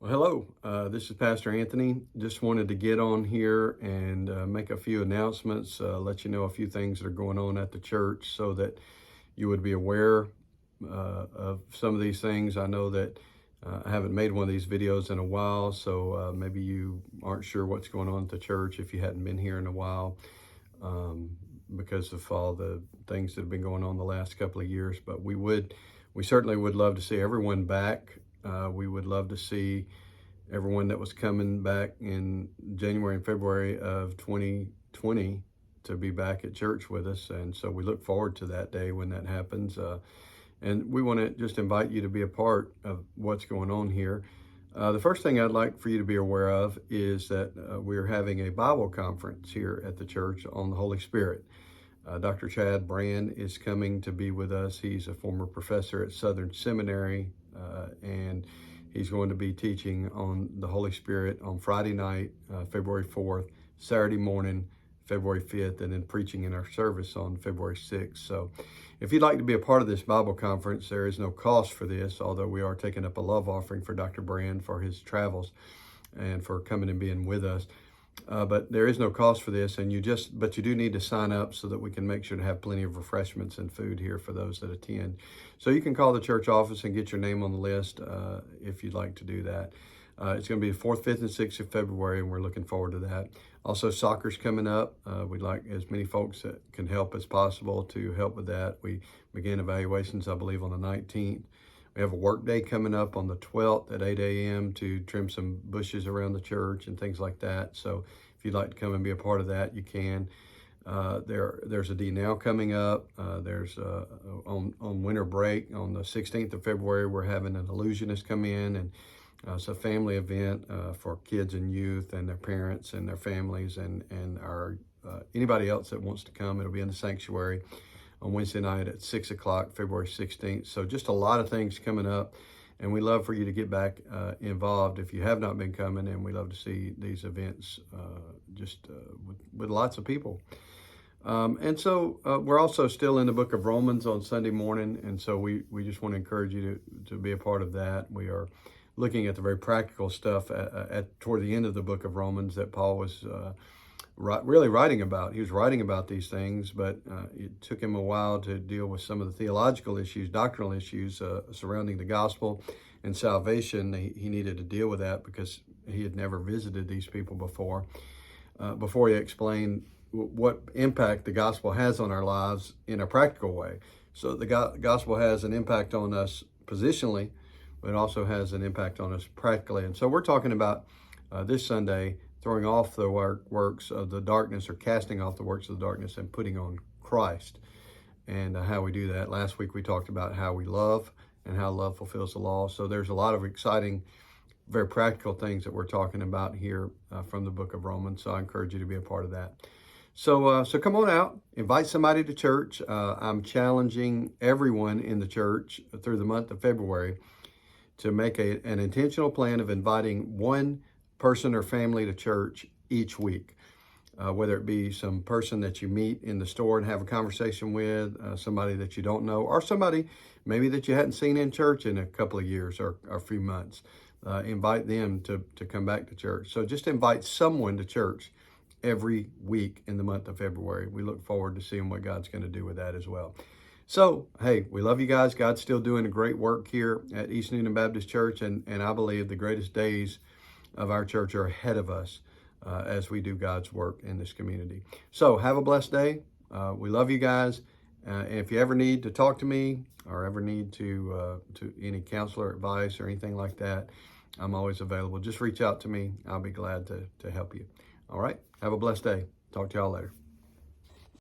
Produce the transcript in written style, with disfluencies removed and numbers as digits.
Well, hello. This is Pastor Anthony. Just wanted to get on here and make a few announcements, let you know a few things that are going on at the church so that you would be aware of some of these things. I know that I haven't made one of these videos in a while, so maybe you aren't sure what's going on at the church if you hadn't been here in a while because of all the things that have been going on the last couple of years. But we certainly would love to see everyone back. We would love to see everyone that was coming back in January and February of 2020 to be back at church with us. And so we look forward to that day when that happens. And we want to just invite you to be a part of what's going on here. The first thing I'd like for you to be aware of is that we're having a Bible conference here at the church on the Holy Spirit. Dr. Chad Brand is coming to be with us. He's a former professor at Southern Seminary, and he's going to be teaching on the Holy Spirit on Friday night, February 4th, Saturday morning, February 5th, and then preaching in our service on February 6th. So if you'd like to be a part of this Bible conference, there is no cost for this, although we are taking up a love offering for Dr. Brand for his travels and for coming and being with us. But there is no cost for this, but you do need to sign up so that we can make sure to have plenty of refreshments and food here for those that attend. So you can call the church office and get your name on the list if you'd like to do that. It's going to be the 4th, 5th, and 6th of February, and we're looking forward to that. Also, soccer's coming up. We'd like as many folks that can help as possible to help with that. We begin evaluations, I believe, on the 19th. We have a work day coming up on the 12th at 8 a.m. to trim some bushes around the church and things like that. So if you'd like to come and be a part of that, you can. There's a D Now coming up. There's on winter break on the 16th of February, we're having an illusionist come in, and it's a family event for kids and youth and their parents and their families and our anybody else that wants to come. It'll be in the sanctuary on Wednesday night at 6 o'clock, February 16th. So just a lot of things coming up, and we love for you to get back involved if you have not been coming, and we love to see these events with lots of people. And so we're also still in the book of Romans on Sunday morning, and so we just want to encourage you to be a part of that. We are looking at the very practical stuff toward the end of the book of Romans that Paul was really writing about. He was writing about these things, but it took him a while to deal with some of the theological issues, doctrinal issues surrounding the gospel and salvation. He needed to deal with that because he had never visited these people before he explained what impact the gospel has on our lives in a practical way. So the gospel has an impact on us positionally, but it also has an impact on us practically. And so we're talking about this Sunday throwing off the works of the darkness, or casting off the works of the darkness and putting on Christ, and how we do that. Last week we talked about how we love and how love fulfills the law. So there's a lot of exciting, very practical things that we're talking about here from the book of Romans. So I encourage you to be a part of that. So come on out, invite somebody to church. I'm challenging everyone in the church through the month of February to make an intentional plan of inviting one person or family to church each week, whether it be some person that you meet in the store and have a conversation with, somebody that you don't know, or somebody maybe that you hadn't seen in church in a couple of years or a few months. Invite them to come back to church. So just invite someone to church every week in the month of February. We look forward to seeing what God's going to do with that as well. So, hey, we love you guys. God's still doing a great work here at East Newnan Baptist Church, and I believe the greatest days of our church are ahead of us as we do God's work in this community. So have a blessed day. We love you guys. And if you ever need to talk to me or ever need to any counselor advice or anything like that, I'm always available. Just reach out to me. I'll be glad to help you. All right. Have a blessed day. Talk to y'all later.